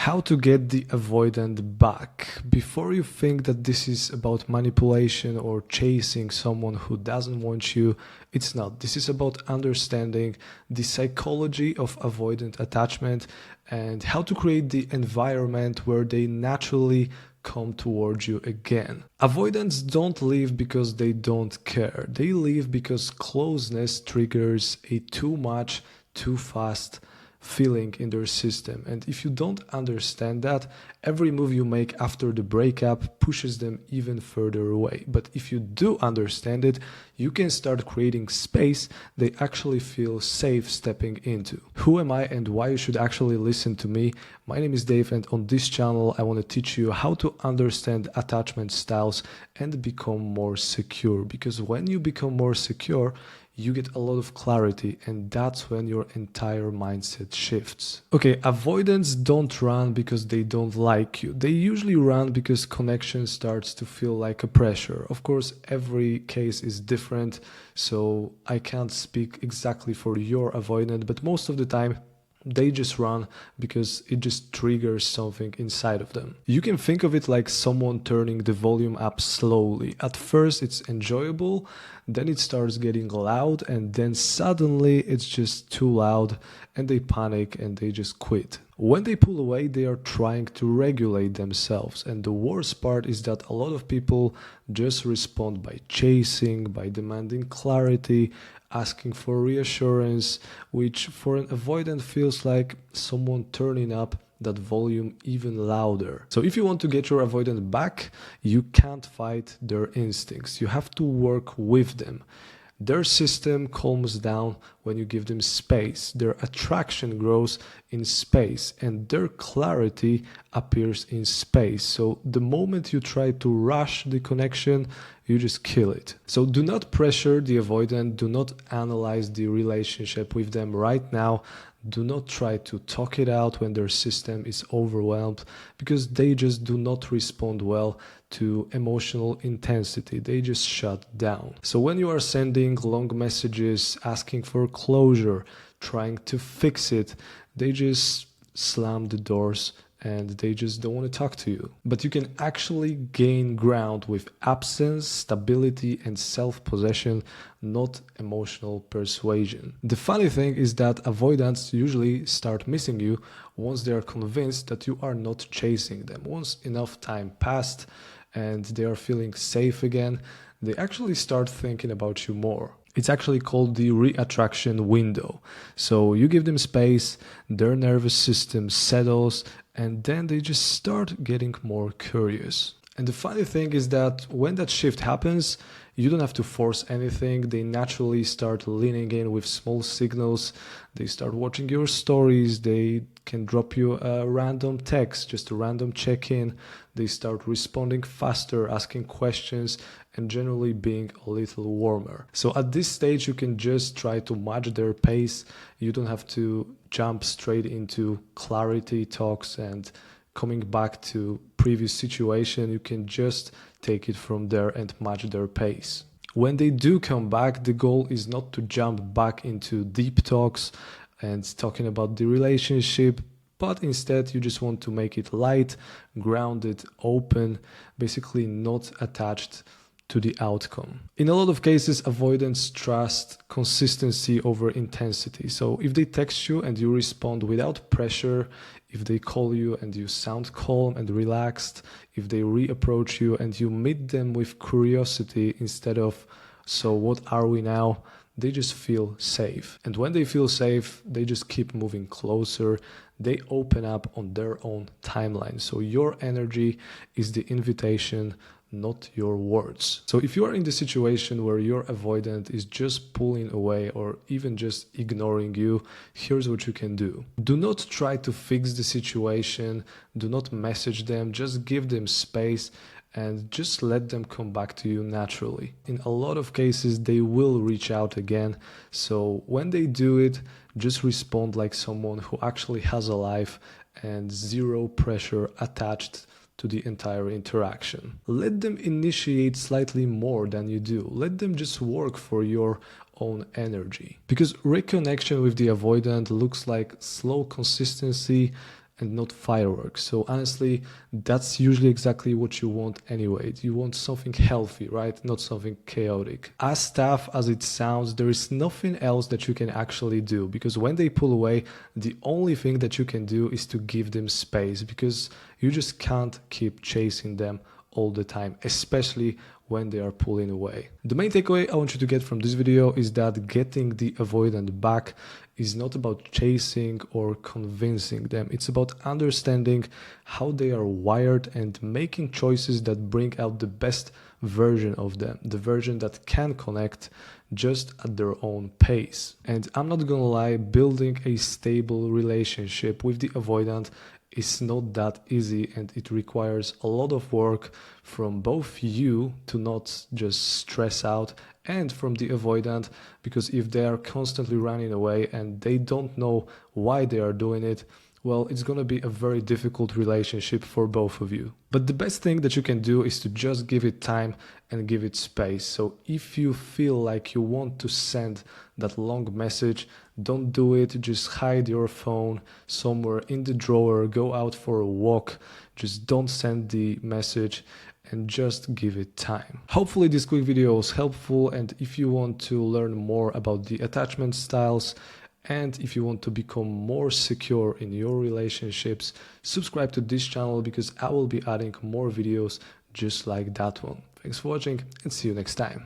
How to get the avoidant back. Before you think that this is about manipulation or chasing someone who doesn't want you, it's not. This is about understanding the psychology of avoidant attachment and how to create the environment where they naturally come towards you again. Avoidants don't leave because they don't care. They leave because closeness triggers a too much, too fast feeling in their system. And if you don't understand that, every move you make after the breakup pushes them even further away. But if you do understand it, you can start creating space they actually feel safe stepping into. Who am I and why you should actually listen to me? My name is Dave, and on this channel I want to teach you how to understand attachment styles and become more secure. Because when you become more secure, you get a lot of clarity, and that's when your entire mindset shifts. Okay, avoidants don't run because they don't like you. They usually run because connection starts to feel like a pressure. Of course, every case is different, so I can't speak exactly for your avoidant, but most of the time, they just run because it just triggers something inside of them. You can think of it like someone turning the volume up slowly. At first it's enjoyable, then it starts getting loud, and then suddenly it's just too loud and they panic and they just quit. When they pull away, they are trying to regulate themselves, and the worst part is that a lot of people just respond by chasing, by demanding clarity, asking for reassurance, which for an avoidant feels like someone turning up that volume even louder. So if you want to get your avoidant back, you can't fight their instincts. You have to work with them. Their system calms down when you give them space. Their attraction grows in space, and their clarity appears in space. So the moment you try to rush the connection, you just kill it. So do not pressure the avoidant. Do not analyze the relationship with them right now. Do not try to talk it out when their system is overwhelmed, because they just do not respond well to emotional intensity. They just shut down. So when you are sending long messages, asking for closure, trying to fix it, they just slam the doors and they just don't want to talk to you. But you can actually gain ground with absence, stability, and self-possession, not emotional persuasion. The funny thing is that avoidants usually start missing you once they are convinced that you are not chasing them. Once enough time passed and they are feeling safe again, they actually start thinking about you more. It's actually called the reattraction window. So you give them space, their nervous system settles, and then they just start getting more curious. And the funny thing is that when that shift happens, you don't have to force anything. They naturally start leaning in with small signals. They start watching your stories. They can drop you a random text, just a random check-in. They start responding faster, asking questions, and generally being a little warmer. So at this stage, you can just try to match their pace. You don't have to jump straight into clarity talks and coming back to previous situation. You can just take it from there and match their pace. When they do come back, the goal is not to jump back into deep talks and talking about the relationship, but instead you just want to make it light, grounded, open, basically not attached to the outcome. In a lot of cases, avoidants trust consistency over intensity. So if they text you and you respond without pressure, if they call you and you sound calm and relaxed, if they reapproach you and you meet them with curiosity instead of, so what are we now? They just feel safe. And when they feel safe, they just keep moving closer. They open up on their own timeline. So your energy is the invitation, not your words. So if you are in the situation where your avoidant is just pulling away or even just ignoring you, here's what you can do. Do not try to fix the situation. Do not message them. Just give them space and just let them come back to you naturally. In a lot of cases, they will reach out again. So when they do it, just respond like someone who actually has a life and zero pressure attached to the entire interaction. Let them initiate slightly more than you do. Let them just work for your own energy. Because reconnection with the avoidant looks like slow consistency, and not fireworks. So honestly, that's usually exactly what you want anyway. You want something healthy, right? Not something chaotic. As tough as it sounds, there is nothing else that you can actually do, because when they pull away, the only thing that you can do is to give them space, because you just can't keep chasing them all the time, especially when they are pulling away. The main takeaway I want you to get from this video is that getting the avoidant back is not about chasing or convincing them. It's about understanding how they are wired and making choices that bring out the best version of them, the version that can connect just at their own pace. And I'm not gonna lie, building a stable relationship with the avoidant is not that easy, and it requires a lot of work from both you to not just stress out, and from the avoidant, because if they are constantly running away and they don't know why they are doing it, well, it's going to be a very difficult relationship for both of you. But the best thing that you can do is to just give it time and give it space. So if you feel like you want to send that long message, don't do it. Just hide your phone somewhere in the drawer, go out for a walk, just don't send the message, and just give it time. Hopefully this quick video was helpful, and if you want to learn more about the attachment styles, and if you want to become more secure in your relationships, subscribe to this channel, because I will be adding more videos just like that one. Thanks for watching, and see you next time.